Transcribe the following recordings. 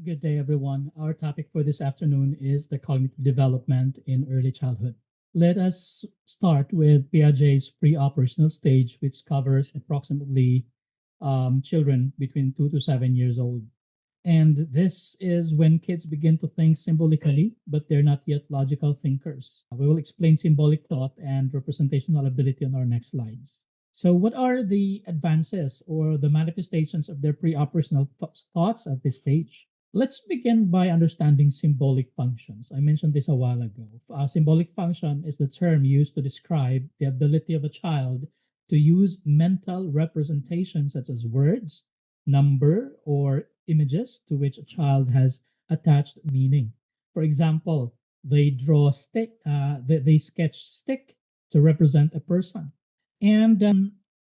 Good day, everyone. Our topic for this afternoon is the cognitive development in early childhood. Let us start with Piaget's pre-operational stage, which covers approximately children between 2 to 7 years old. And this is when kids begin to think symbolically, but they're not yet logical thinkers. We will explain symbolic thought and representational ability on our next slides. So, what are the advances or the manifestations of their pre-operational thoughts at this stage? Let's begin by understanding symbolic functions. I mentioned this a while ago. A symbolic function is the term used to describe the ability of a child to use mental representations such as words, number, or images to which a child has attached meaning. For example, they draw stick, they sketch stick to represent a person. And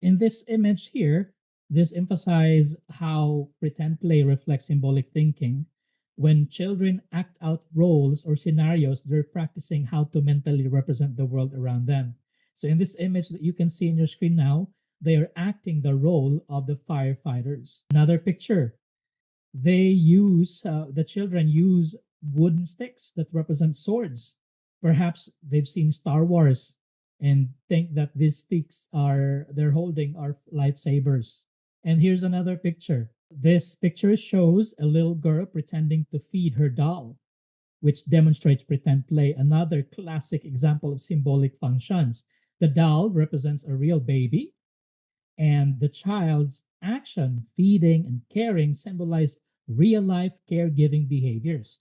in this image here, this emphasizes how pretend play reflects symbolic thinking. When children act out roles or scenarios, they're practicing how to mentally represent the world around them. So in this image that you can see in your screen now, they are acting the role of the firefighters. Another picture, the children use wooden sticks that represent swords. Perhaps they've seen Star Wars and think that these sticks are they're holding are lightsabers. And here's another picture. This picture shows a little girl pretending to feed her doll, which demonstrates pretend play, another classic example of symbolic functions. The doll represents a real baby, and the child's action, feeding and caring, symbolize real life caregiving behaviors.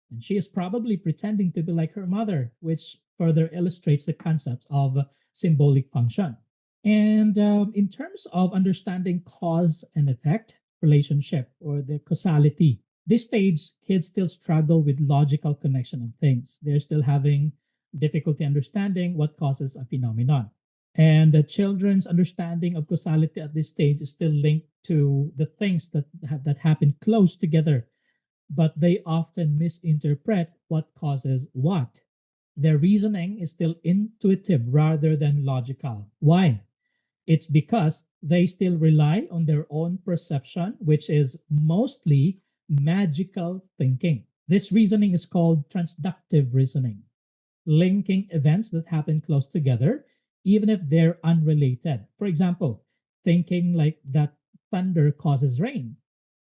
And she is probably pretending to be like her mother, which further illustrates the concept of symbolic function. And in terms of understanding cause and effect relationship or the causality, this stage, kids still struggle with logical connection of things. They're still having difficulty understanding what causes a phenomenon. And the children's understanding of causality at this stage is still linked to the things that happen close together, but they often misinterpret what causes what. Their reasoning is still intuitive rather than logical. Why? It's because they still rely on their own perception, which is mostly magical thinking. This reasoning is called transductive reasoning, linking events that happen close together, even if they're unrelated. For example, thinking like that thunder causes rain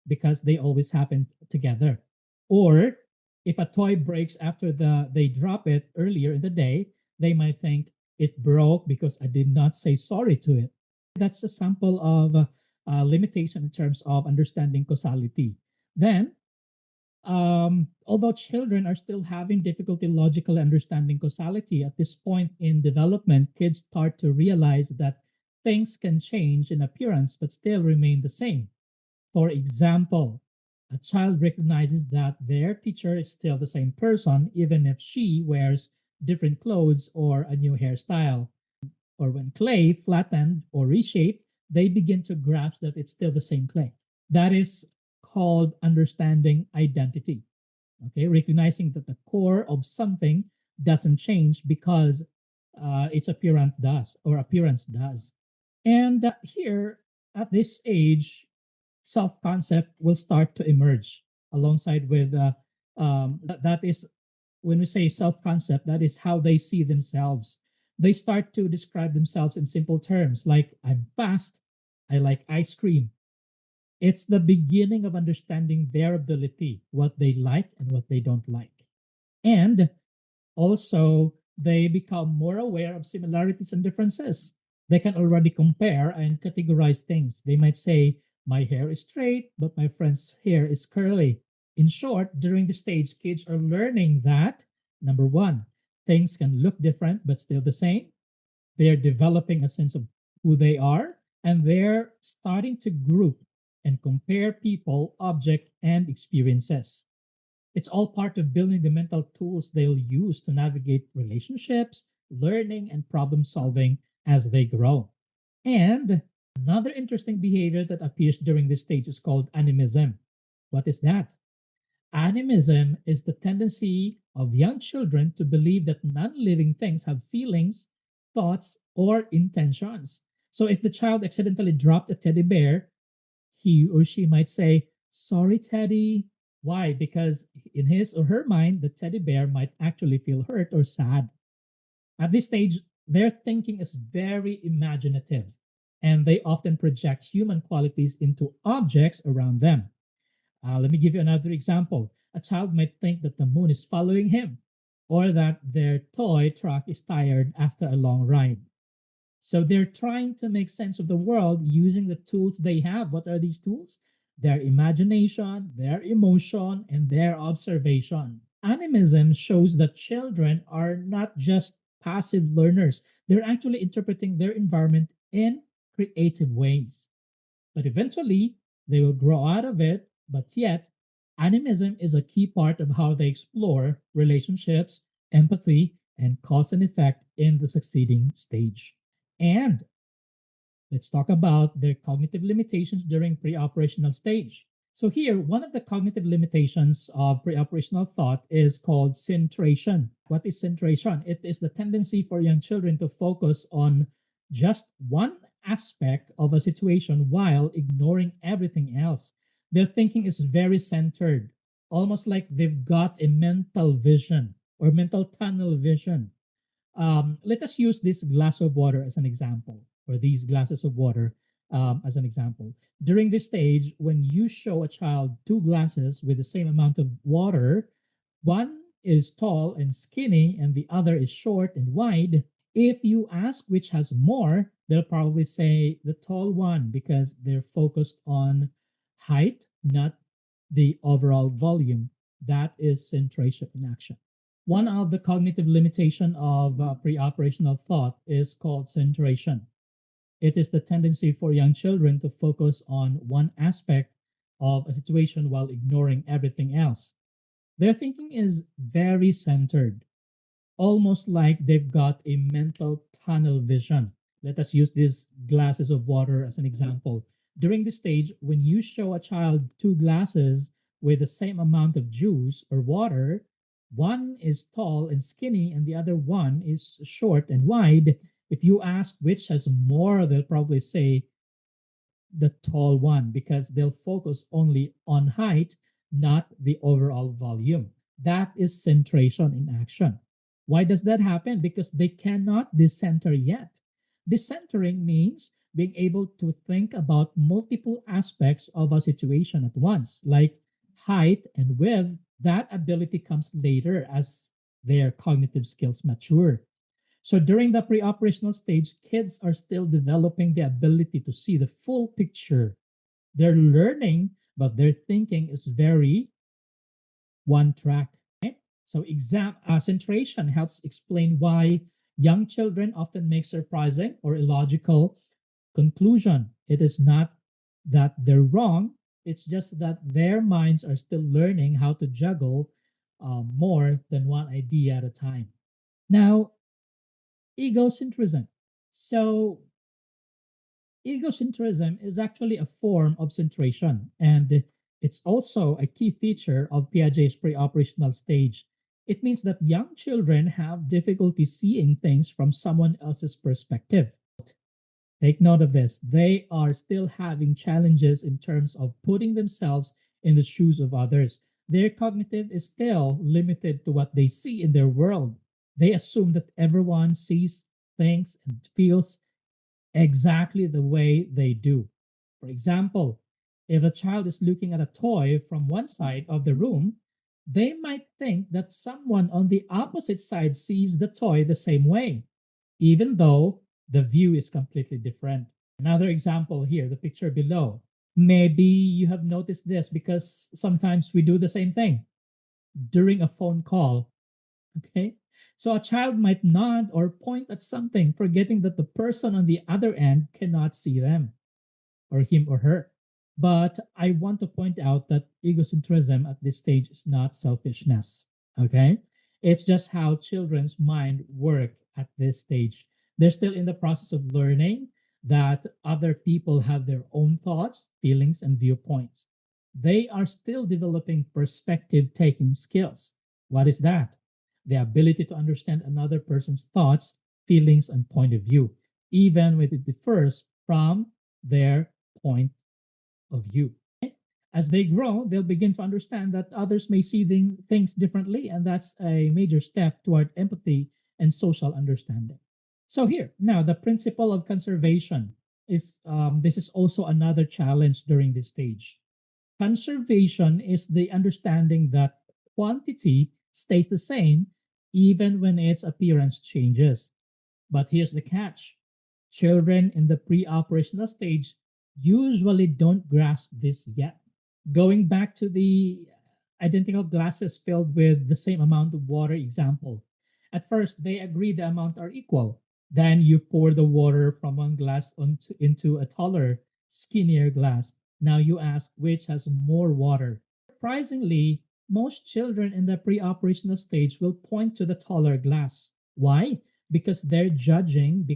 because they always happen together. Or if a toy breaks after they drop it earlier in the day, they might think it broke because I did not say sorry to it. That's a sample of limitation in terms of understanding causality. Then, although children are still having difficulty logically understanding causality at this point in development, kids start to realize that things can change in appearance but still remain the same. For example, a child recognizes that their teacher is still the same person even if she wears different clothes or a new hairstyle. Or when clay flattened or reshaped, they begin to grasp that it's still the same clay. That is called understanding identity. Okay, recognizing that the core of something doesn't change because its appearance does. And here at this age, self-concept will start to emerge alongside with that is when we say self-concept, that is how they see themselves. They start to describe themselves in simple terms like I'm fast, I like ice cream. It's the beginning of understanding their ability, what they like and what they don't like. And also, they become more aware of similarities and differences. They can already compare and categorize things. They might say, my hair is straight, but my friend's hair is curly. In short, during this stage, kids are learning that number one, things can look different but still the same. They're developing a sense of who they are, and they're starting to group and compare people, object, and experiences. It's all part of building the mental tools they'll use to navigate relationships, learning, and problem solving as they grow. And another interesting behavior that appears during this stage is called animism. What is that? Animism is the tendency of young children to believe that non living things have feelings, thoughts, or intentions. So if the child accidentally dropped a teddy bear, he or she might say, sorry, Teddy. Why? Because in his or her mind, the teddy bear might actually feel hurt or sad. At this stage, their thinking is very imaginative, and they often project human qualities into objects around them. Let me give you another example. A child might think that the moon is following him, or that their toy truck is tired after a long ride. So they're trying to make sense of the world using the tools they have. What are these tools? Their imagination, their emotion, and their observation. Animism shows that children are not just passive learners, they're actually interpreting their environment in creative ways. But eventually, they will grow out of it. But yet, animism is a key part of how they explore relationships, empathy, and cause and effect in the succeeding stage. And let's talk about their cognitive limitations during pre-operational stage. So here, one of the cognitive limitations of pre-operational thought is called centration. What is centration? It is the tendency for young children to focus on just one aspect of a situation while ignoring everything else. Their thinking is very centered, almost like they've got a mental vision or mental tunnel vision. Let us use this glass of water as an example, or these glasses of water as an example. During this stage, when you show a child two glasses with the same amount of water, one is tall and skinny, and the other is short and wide. If you ask which has more, they'll probably say the tall one because they're focused on height, not the overall volume. That is centration in action. One of the cognitive limitation of pre-operational thought is called centration. It is the tendency for young children to focus on one aspect of a situation while ignoring everything else. Their thinking is very centered, almost like they've got a mental tunnel vision. Let us use these glasses of water as an example. During this stage, when you show a child two glasses with the same amount of juice or water, one is tall and skinny and the other one is short and wide. If you ask which has more, they'll probably say the tall one because they'll focus only on height, not the overall volume. That is centration in action. Why does that happen? Because they cannot decenter yet. Decentering means being able to think about multiple aspects of a situation at once, like height and width. That ability comes later as their cognitive skills mature. So during the pre-operational stage, kids are still developing the ability to see the full picture. They're learning, but their thinking is very one track. Okay? So exam centration helps explain why young children often make surprising or illogical conclusion. It is not that they're wrong, it's just that their minds are still learning how to juggle more than one idea at a time. Now, egocentrism. So, egocentrism is actually a form of centration, and it's also a key feature of Piaget's pre operational stage. It means that young children have difficulty seeing things from someone else's perspective. Take note of this. They are still having challenges in terms of putting themselves in the shoes of others. Their cognitive is still limited to what they see in their world. They assume that everyone sees, thinks, and feels exactly the way they do. For example, if a child is looking at a toy from one side of the room, they might think that someone on the opposite side sees the toy the same way, even though the view is completely different. Another example here, the picture below. Maybe you have noticed this because sometimes we do the same thing during a phone call. Okay. So a child might nod or point at something, forgetting that the person on the other end cannot see them or him or her. But I want to point out that egocentrism at this stage is not selfishness. Okay. It's just how children's mind work at this stage. They're still in the process of learning that other people have their own thoughts, feelings, and viewpoints. They are still developing perspective taking skills. What is that? The ability to understand another person's thoughts, feelings, and point of view, even when it differs from their point of view. As they grow, they'll begin to understand that others may see things differently, and that's a major step toward empathy and social understanding. So here now, the principle of conservation is this is also another challenge during this stage. Conservation is the understanding that quantity stays the same even when its appearance changes. But here's the catch: children in the pre operational stage usually don't grasp this yet. Going back to the identical glasses filled with the same amount of water example, at first they agree the amount are equal. Then you pour the water from one glass into a taller, skinnier glass. Now you ask which has more water. Surprisingly, most children in the pre-operational stage will point to the taller glass. Why? Because they're judging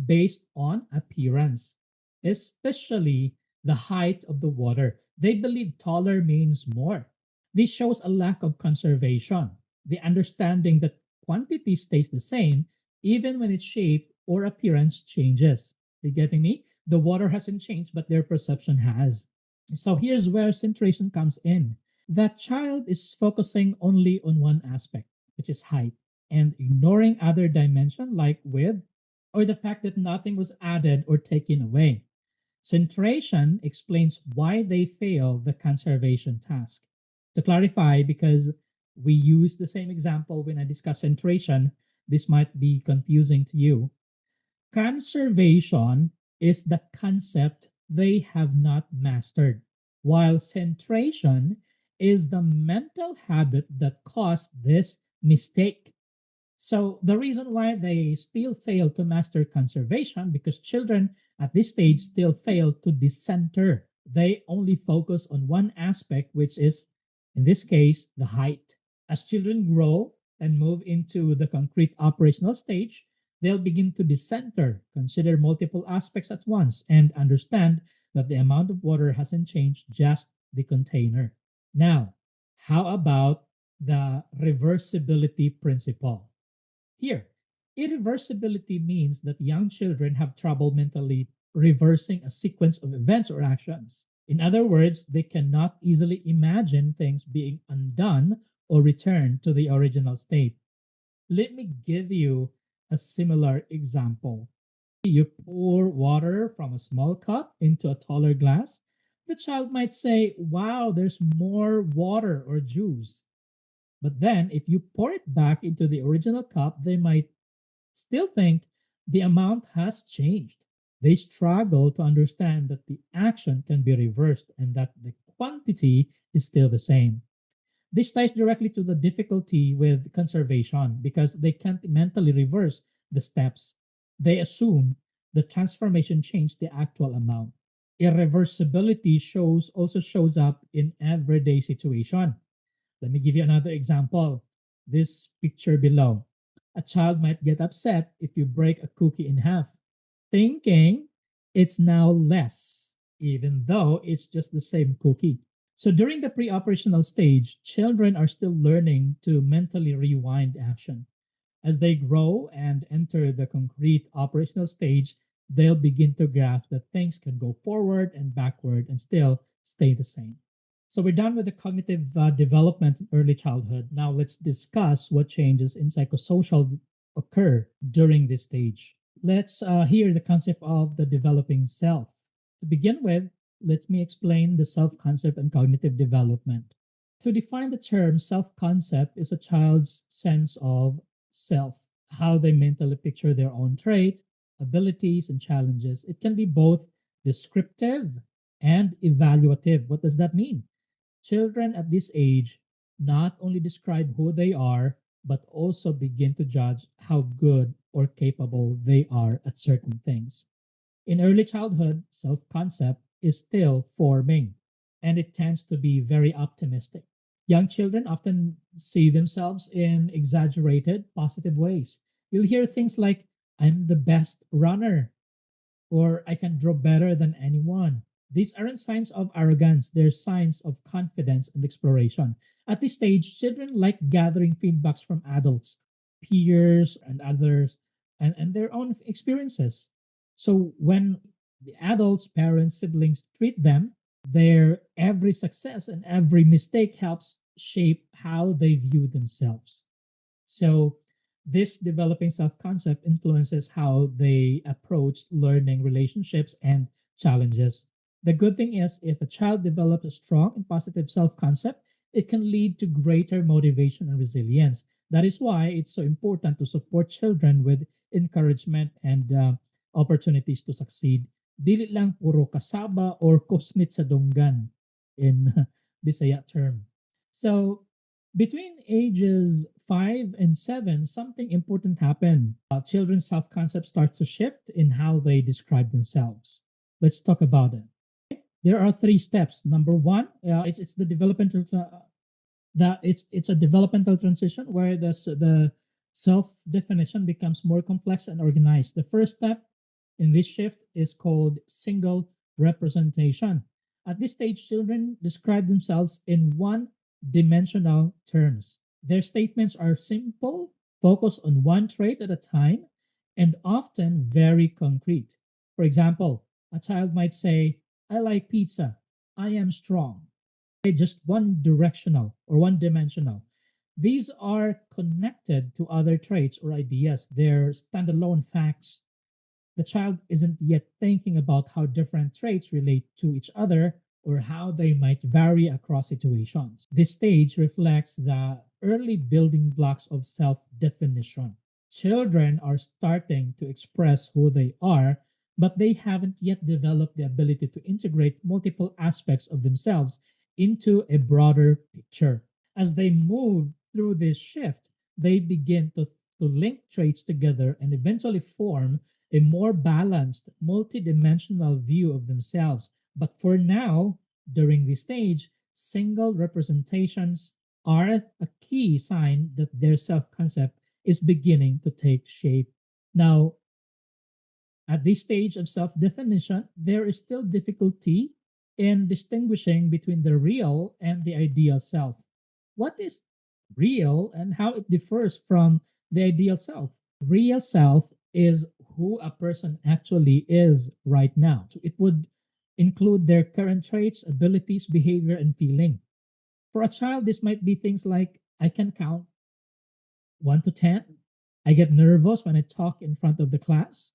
based on appearance, especially the height of the water. They believe taller means more. This shows a lack of conservation, the understanding that quantity stays the same even when its shape or appearance changes. You getting me? The water hasn't changed, but their perception has. So here's where centration comes in. That child is focusing only on one aspect, which is height, and ignoring other dimension like width or the fact that nothing was added or taken away. Centration explains why they fail the conservation task. To clarify, because we use the same example when I discuss centration, this might be confusing to you. Conservation is the concept they have not mastered, while centration is the mental habit that caused this mistake. So the reason why they still fail to master conservation, because children at this stage still fail to decenter. They only focus on one aspect, which is, in this case, the height. As children grow and move into the concrete operational stage, they'll begin to decenter, consider multiple aspects at once, and understand that the amount of water hasn't changed, just the container. Now, how about the reversibility principle? Here, irreversibility means that young children have trouble mentally reversing a sequence of events or actions. In other words, they cannot easily imagine things being undone or returned to the original state. Let me give you a similar example. You pour water from a small cup into a taller glass. The child might say, "Wow, there's more water or juice." But then, if you pour it back into the original cup, they might still think the amount has changed. They struggle to understand that the action can be reversed and that the quantity is still the same. This ties directly to the difficulty with conservation because they can't mentally reverse the steps. They assume the transformation changed the actual amount. Irreversibility also shows up in everyday situation. Let me give you another example. This picture below. A child might get upset if you break a cookie in half, thinking it's now less, even though it's just the same cookie. So during the pre operational stage, children are still learning to mentally rewind action. As they grow and enter the concrete operational stage, they'll begin to grasp that things can go forward and backward and still stay the same. So we're done with the cognitive development in early childhood. Now let's discuss what changes in psychosocial occur during this stage. Let's hear the concept of the developing self. To begin with, let me explain the self concept and cognitive development. To define the term, self concept is a child's sense of self, how they mentally picture their own trait, abilities, and challenges. It can be both descriptive and evaluative. What does that mean? Children at this age not only describe who they are, but also begin to judge how good or capable they are at certain things. In early childhood, self concept is still forming, and it tends to be very optimistic. Young children often see themselves in exaggerated positive ways. You'll hear things like, "I'm the best runner," or "I can draw better than anyone." These aren't signs of arrogance, they're signs of confidence and exploration. At this stage, children like gathering feedbacks from adults, peers, and others, and their own experiences. So when the adults, parents, siblings treat them Their every success and every mistake helps shape how they view themselves. So, this developing self concept influences how they approach learning, relationships, and challenges. The good thing is, if a child develops a strong and positive self concept, it can lead to greater motivation and resilience. That is why it's so important to support children with encouragement and opportunities to succeed. Dili lang puro kasaba or kusnit sa dunggan in Bisaya term. So, between ages 5 and 7, something important happened. Children's self concept starts to shift in how they describe themselves. Let's talk about it. There are three steps. Number one, it's the developmental that it's a developmental transition where the self definition becomes more complex and organized. The first step in this shift is called single representation. At this stage, children describe themselves in one dimensional terms. Their statements are simple, focus on one trait at a time, and often very concrete. For example, a child might say, I like pizza, I am strong, just one directional or one dimensional. These are connected to other traits or ideas. They're standalone facts. The child isn't yet thinking about how different traits relate to each other or how they might vary across situations. This stage reflects the early building blocks of self definition. Children are starting to express who they are, but they haven't yet developed the ability to integrate multiple aspects of themselves into a broader picture. As they move through this shift, they begin to link traits together and eventually form a more balanced, multidimensional view of themselves. But for now, during this stage, single representations are a key sign that their self concept is beginning to take shape. Now, at this stage of self definition, there is still difficulty in distinguishing between the real and the ideal self. What is real and how it differs from the ideal self? Real self is who a person actually is right now. So it would include their current traits, abilities, behavior, and feeling. For a child, this might be things like I can count 1 to 10. I get nervous when I talk in front of the class.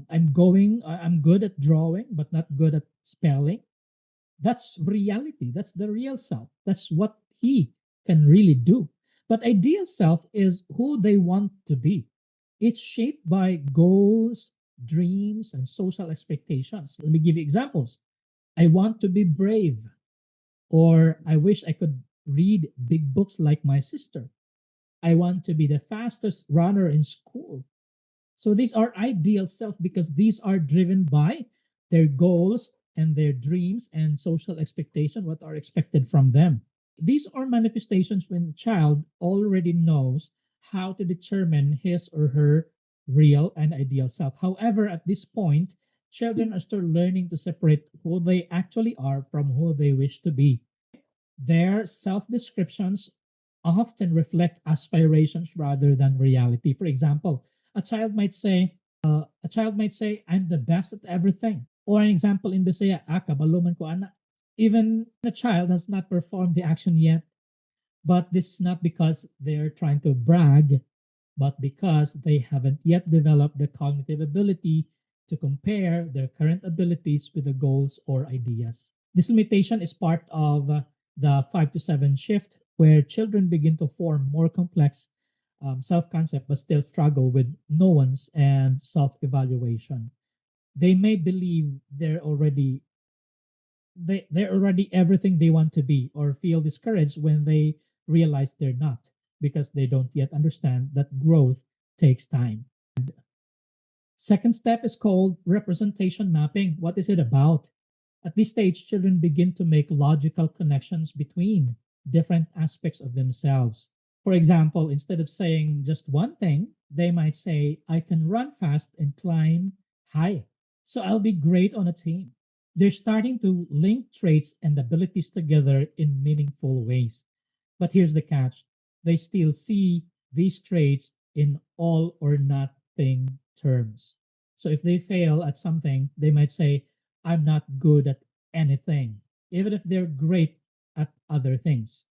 I'm good at drawing, but not good at spelling. That's reality. That's the real self. That's what he can really do. But ideal self is who they want to be. It's shaped by goals, dreams, and social expectations. Let me give you examples. I want to be brave, or I wish I could read big books like my sister. I want to be the fastest runner in school. So these are ideal self because these are driven by their goals and their dreams and social expectation, what are expected from them. These are manifestations when the child already knows how to determine his or her real and ideal self. However, at this point, children are still learning to separate who they actually are from who they wish to be. Their self descriptions often reflect aspirations rather than reality. For example, a child might say, I'm the best at everything. Or an example in Bisaya, kabaluman ko ana. Even the child has not performed the action yet, but this is not because they're trying to brag, but because they haven't yet developed the cognitive ability to compare their current abilities with the goals or ideas. This limitation is part of the 5 to 7 shift, where children begin to form more complex self concept but still struggle with nuance and self evaluation. They may believe they're already everything they want to be, or feel discouraged when they realize they're not, because they don't yet understand that growth takes time. Second step is called representation mapping. What is it about? At this stage, children begin to make logical connections between different aspects of themselves. For example, instead of saying just one thing, they might say, I can run fast and climb high, so I'll be great on a team. They're starting to link traits and abilities together in meaningful ways. But here's the catch, they still see these traits in all or nothing terms. So if they fail at something, they might say, I'm not good at anything. even if they're great at other things.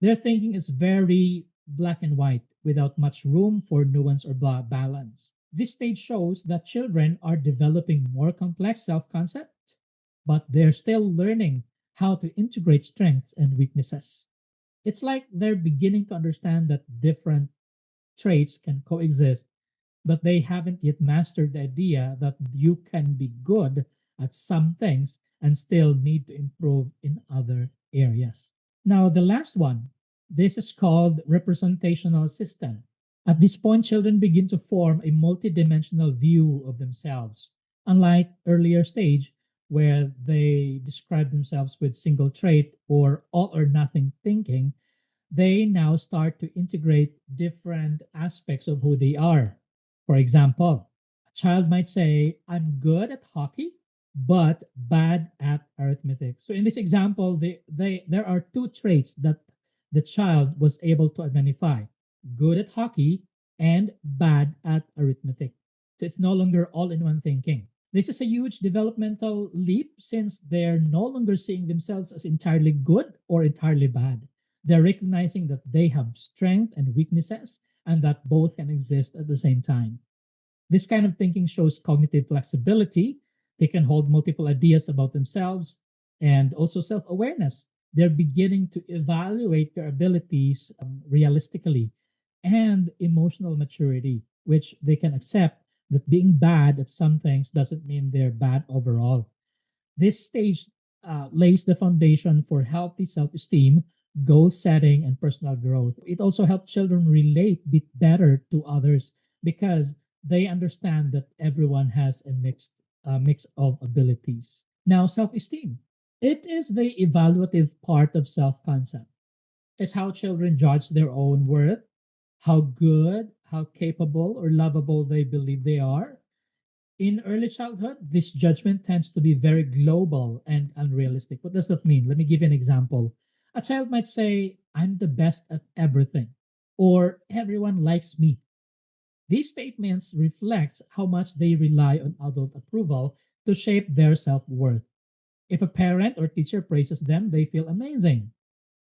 Their thinking is very black and white without much room for nuance or balance. This stage shows that children are developing more complex self concept, but they're still learning how to integrate strengths and weaknesses. It's like they're beginning to understand that different traits can coexist, but they haven't yet mastered the idea that you can be good at some things and still need to improve in other areas. Now, the last one, this is called representational system. At this point, children begin to form a multidimensional view of themselves. Unlike earlier stage, where they describe themselves with single trait or all or nothing thinking, they now start to integrate different aspects of who they are. For example, a child might say, I'm good at hockey, but bad at arithmetic. So in this example, there are two traits that the child was able to identify: good at hockey and bad at arithmetic. So it's no longer all in one thinking. This is a huge developmental leap since they're no longer seeing themselves as entirely good or entirely bad. They're recognizing that they have strength and weaknesses and that both can exist at the same time. This kind of thinking shows cognitive flexibility. They can hold multiple ideas about themselves and also self awareness. They're beginning to evaluate their abilities realistically and emotional maturity, which they can accept that being bad at some things doesn't mean they're bad overall. This stage lays the foundation for healthy self esteem, goal setting, and personal growth. It also helps children relate bit better to others because they understand that everyone has a mix of abilities. Now, self esteem. It is the evaluative part of self concept. It's how children judge their own worth, how good, how capable, or lovable they believe they are. In early childhood, this judgment tends to be very global and unrealistic. What does that mean? Let me give you an example. A child might say, I'm the best at everything, or everyone likes me. These statements reflect how much they rely on adult approval to shape their self worth. If a parent or teacher praises them, they feel amazing.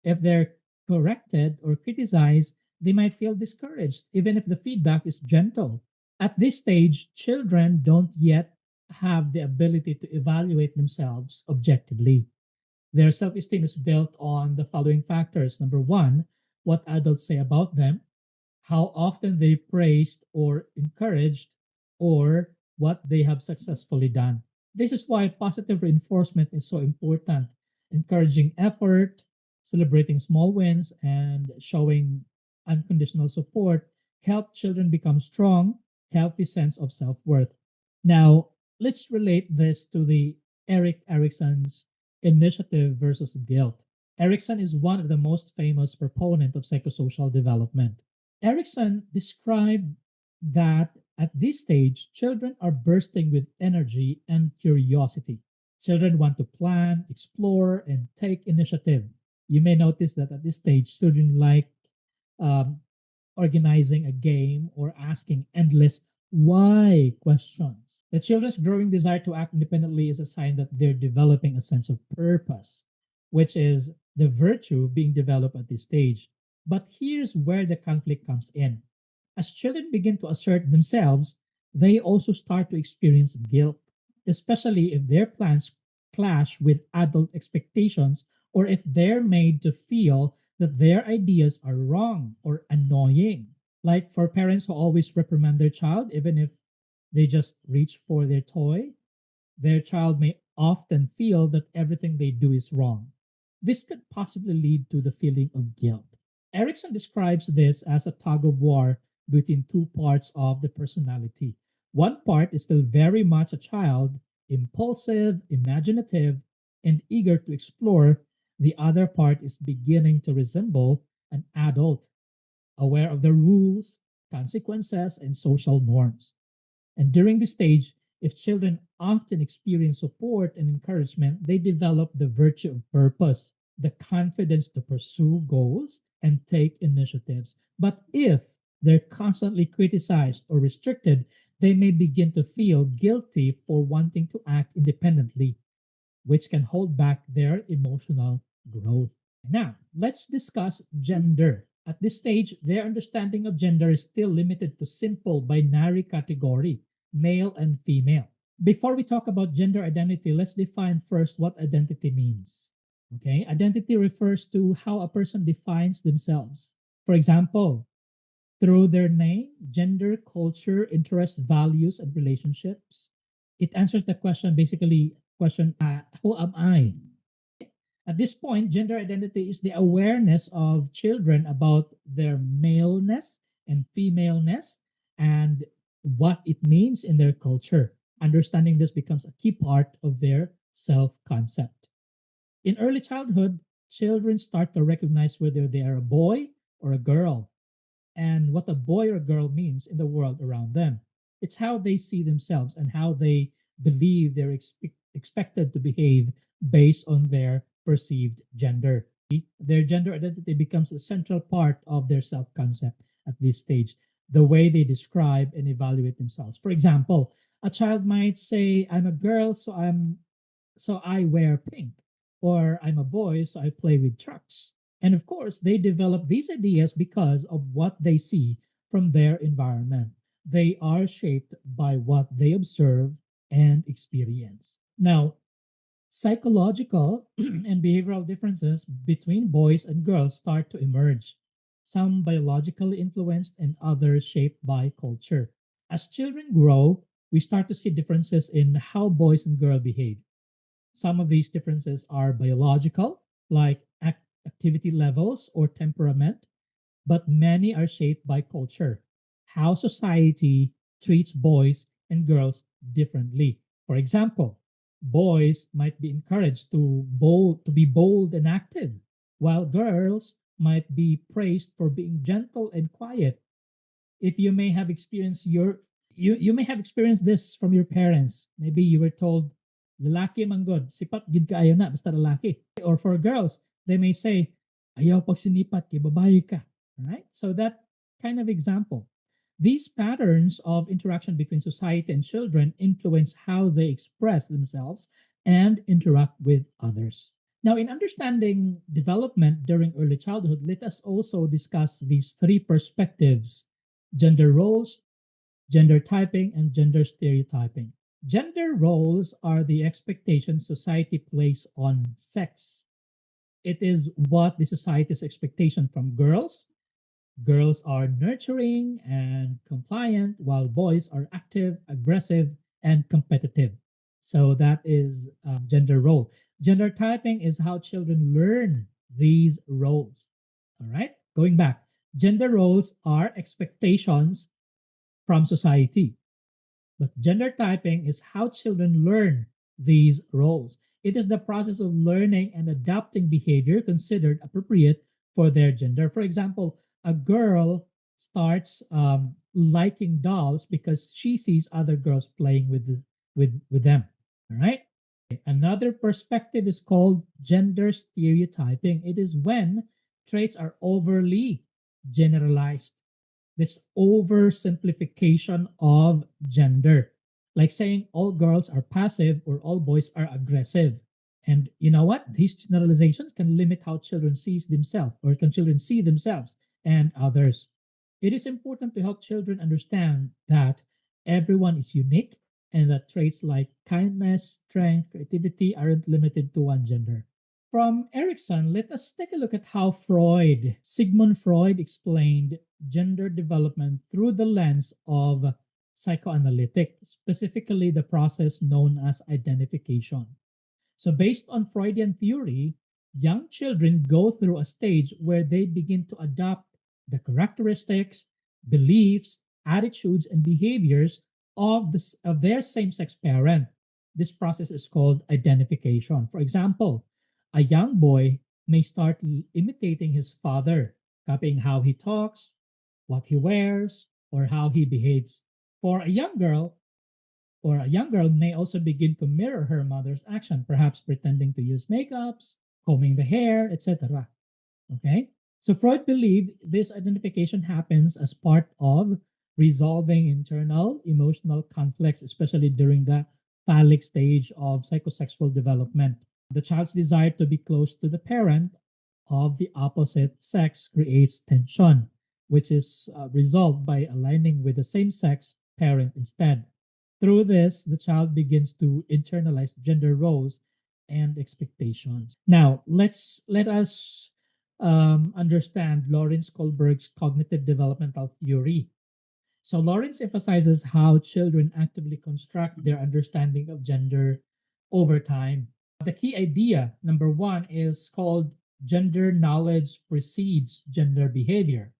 If they're corrected or criticized, they might feel discouraged, even if the feedback is gentle. At this stage, children don't yet have the ability to evaluate themselves objectively. Their self esteem is built on the following factors. Number one, what adults say about them, how often they praised or encouraged, or what they have successfully done. This is why positive reinforcement is so important. Encouraging effort, celebrating small wins, and showing unconditional support help children become strong, healthy sense of self-worth. Now, let's relate this to the Erikson's initiative versus guilt. Erikson is one of the most famous proponent of psychosocial development. Erikson described that at this stage, children are bursting with energy and curiosity. Children want to plan, explore, and take initiative. You may notice that at this stage, children like um, organizing a game or asking endless why questions. The children's growing desire to act independently is a sign that they're developing a sense of purpose, which is the virtue being developed at this stage. But here's where the conflict comes in. As children begin to assert themselves, they also start to experience guilt, especially if their plans clash with adult expectations or if they're made to feel that their ideas are wrong or annoying. Like for parents who always reprimand their child, even if they just reach for their toy, their child may often feel that everything they do is wrong. This could possibly lead to the feeling of guilt. Erikson describes this as a tug of war between two parts of the personality. One part is still very much a child, impulsive, imaginative, and eager to explore. The other part is beginning to resemble an adult, aware of the rules, consequences, and social norms. And during this stage, if children often experience support and encouragement, they develop the virtue of purpose, the confidence to pursue goals and take initiatives. But if they're constantly criticized or restricted, they may begin to feel guilty for wanting to act independently. which can hold back their emotional growth. Now, let's discuss gender. At this stage, their understanding of gender is still limited to simple binary category, male and female. Before we talk about gender identity, let's define first what identity means. Okay, identity refers to how a person defines themselves. For example, through their name, gender, culture, interests, values, and relationships. It answers the question, basically, who am I? At this point, gender identity is the awareness of children about their maleness and femaleness and what it means in their culture. Understanding this becomes a key part of their self concept. In early childhood, children start to recognize whether they are a boy or a girl and what a boy or girl means in the world around them. It's how they see themselves and how they believe they're expected to behave based on their perceived gender. Their gender identity becomes a central part of their self concept at this stage, the way they describe and evaluate themselves. For example, a child might say, I'm a girl, so I wear pink, or I'm a boy, so I play with trucks. And of course, they develop these ideas because of what they see from their environment. They are shaped by what they observe and experience. Now, psychological and behavioral differences between boys and girls start to emerge, some biologically influenced and others shaped by culture. As children grow, we start to see differences in how boys and girls behave. Some of these differences are biological, like activity levels or temperament, but many are shaped by culture, how society treats boys and girls differently. For example, boys might be encouraged to be bold and active, while girls might be praised for being gentle and quiet. If you may have experienced you may have experienced this from your parents. Maybe you were told lalaki man god, sipat gid kaayo na basta lalaki. Or for girls, they may say ayaw pag sinipat kay babae ka. Right? So that kind of example. These patterns of interaction between society and children influence how they express themselves and interact with others. Now, in understanding development during early childhood, let us also discuss these three perspectives: gender roles, gender typing, and gender stereotyping. Gender roles are the expectations society places on sex. It is what the society's expectation from girls. Girls are nurturing and compliant, while boys are active, aggressive, and competitive. So that is gender role. Gender typing is how children learn these roles. All right, going back. Gender roles are expectations from society. But gender typing is how children learn these roles. It is the process of learning and adapting behavior considered appropriate for their gender. For example, a girl starts liking dolls because she sees other girls playing with them. All right. Another perspective is called gender stereotyping. It is when traits are overly generalized. That's oversimplification of gender. Like saying all girls are passive or all boys are aggressive. And you know what? These generalizations can limit how children sees themselves or can children see themselves and others. It is important to help children understand that everyone is unique and that traits like kindness, strength, creativity aren't limited to one gender. From Erikson, let us take a look at how Sigmund Freud, explained gender development through the lens of psychoanalytic, specifically the process known as identification. So, based on Freudian theory, young children go through a stage where they begin to adopt the characteristics, beliefs, attitudes, and behaviors of their same sex parent. This process is called identification. For example, a young boy may start imitating his father, copying how he talks, what he wears, or how he behaves. For a young girl may also begin to mirror her mother's action, perhaps pretending to use makeups, combing the hair, etc. Okay? So Freud believed this identification happens as part of resolving internal emotional conflicts, especially during the phallic stage of psychosexual development. The child's desire to be close to the parent of the opposite sex creates tension, which is resolved by aligning with the same sex parent instead. Through this, the child begins to internalize gender roles and expectations. Now, let us understand Lawrence Kohlberg's cognitive developmental theory. So Lawrence emphasizes how children actively construct their understanding of gender over time. The key idea, number one, is called gender knowledge precedes gender behavior.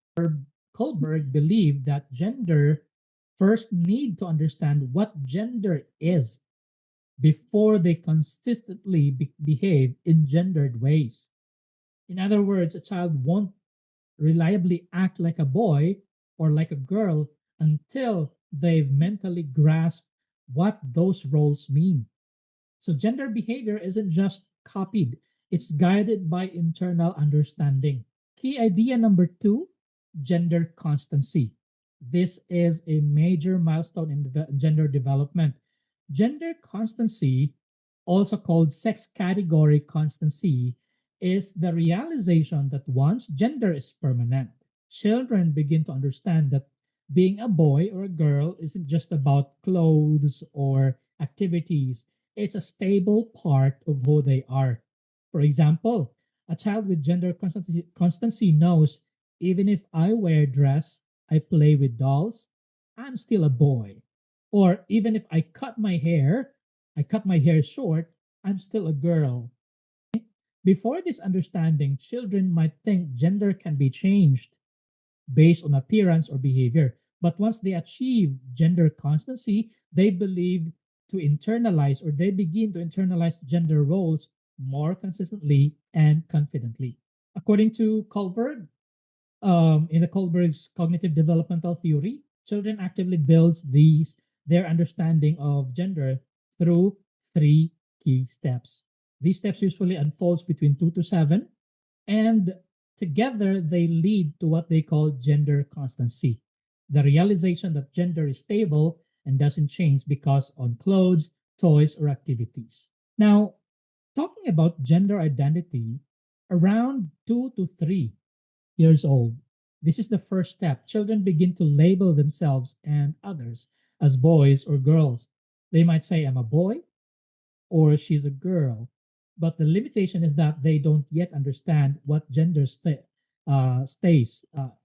Kohlberg believed that gender first need to understand what gender is before they consistently behave in gendered ways. In other words, a child won't reliably act like a boy or like a girl until they've mentally grasped what those roles mean. So, gender behavior isn't just copied, it's guided by internal understanding. Key idea number two, gender constancy. This is a major milestone in gender development. Gender constancy, also called sex category constancy, is the realization that once gender is permanent, children begin to understand that being a boy or a girl isn't just about clothes or activities, it's a stable part of who they are. For example, a child with gender constancy knows even if I wear dress, I play with dolls, I'm still a boy. Or even if I cut my hair short, I'm still a girl. Before this understanding, children might think gender can be changed based on appearance or behavior. But once they achieve gender constancy, they believe to internalize or they begin to internalize gender roles more consistently and confidently. According to Kohlberg, in the Kohlberg's cognitive developmental theory, children actively builds their understanding of gender through three key steps. These steps usually unfolds between 2 to 7, and together they lead to what they call gender constancy, the realization that gender is stable and doesn't change because on clothes, toys, or activities. Now, talking about gender identity, around 2 to 3 years old, this is the first step. Children begin to label themselves and others as boys or girls. They might say, I'm a boy, or she's a girl. But the limitation is that they don't yet understand what stays.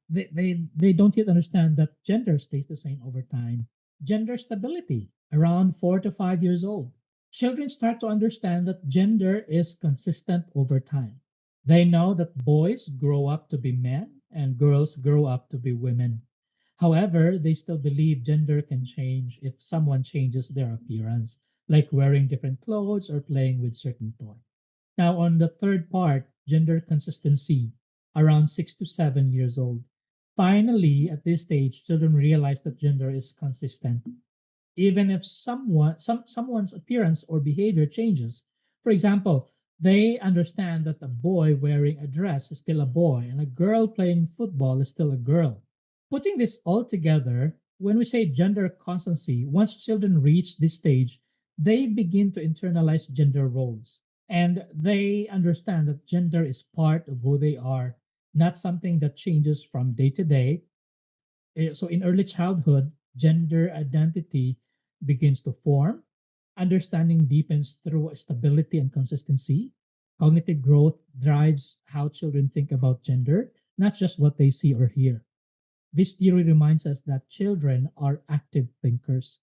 They don't yet understand that gender stays the same over time. Gender stability, around 4 to 5 years old. Children start to understand that gender is consistent over time. They know that boys grow up to be men and girls grow up to be women. However, they still believe gender can change if someone changes their appearance, like wearing different clothes or playing with certain toy. Now, on the third part, gender consistency, around 6 to 7 years old. Finally, at this stage, children realize that gender is consistent even if someone's appearance or behavior changes. For example, they understand that a boy wearing a dress is still a boy and a girl playing football is still a girl. Putting this all together, when we say gender constancy, once children reach this stage, they begin to internalize gender roles and they understand that gender is part of who they are, not something that changes from day to day. So in early childhood, gender identity begins to form. Understanding deepens through stability and consistency. Cognitive growth drives how children think about gender, not just what they see or hear. This theory reminds us that children are active thinkers,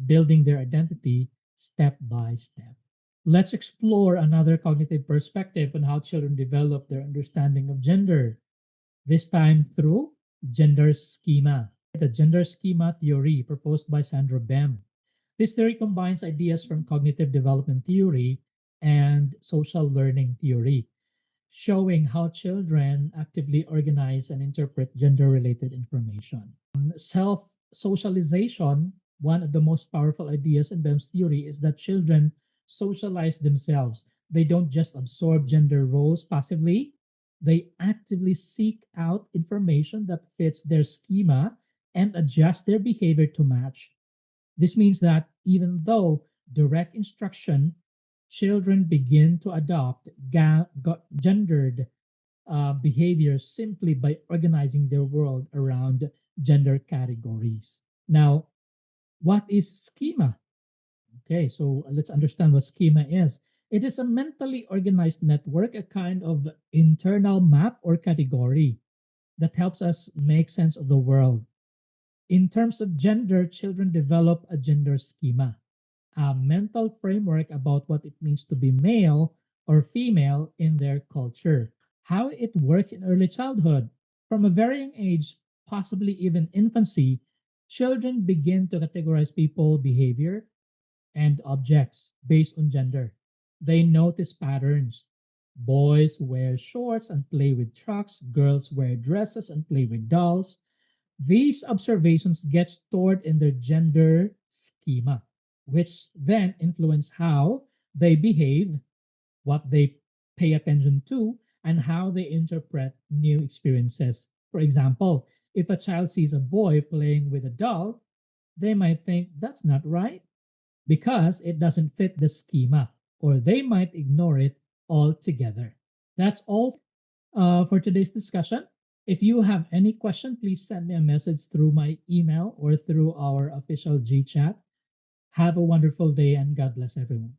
building their identity step by step. Let's explore another cognitive perspective on how children develop their understanding of gender, this time through gender schema. The gender schema theory proposed by Sandra Bem. This theory combines ideas from cognitive development theory and social learning theory, showing how children actively organize and interpret gender related information. Self socialization, one of the most powerful ideas in Bem's theory, is that children socialize themselves. They don't just absorb gender roles passively, they actively seek out information that fits their schema and adjust their behavior to match. This means that even though direct instruction, children begin to adopt gendered behaviors simply by organizing their world around gender categories. Now, what is schema? Okay, so let's understand what schema is. It is a mentally organized network, a kind of internal map or category that helps us make sense of the world. In terms of gender, children develop a gender schema, a mental framework about what it means to be male or female in their culture, how it works in early childhood. From a very young age, possibly even infancy, children begin to categorize people, behavior, and objects based on gender. They notice patterns. Boys wear shorts and play with trucks, girls wear dresses and play with dolls. These observations get stored in their gender schema, which then influence how they behave, what they pay attention to, and how they interpret new experiences. For example, if a child sees a boy playing with a doll, they might think that's not right because it doesn't fit the schema, or they might ignore it altogether. That's all for today's discussion. If you have any question, please send me a message through my email or through our official G chat. Have a wonderful day and God bless everyone.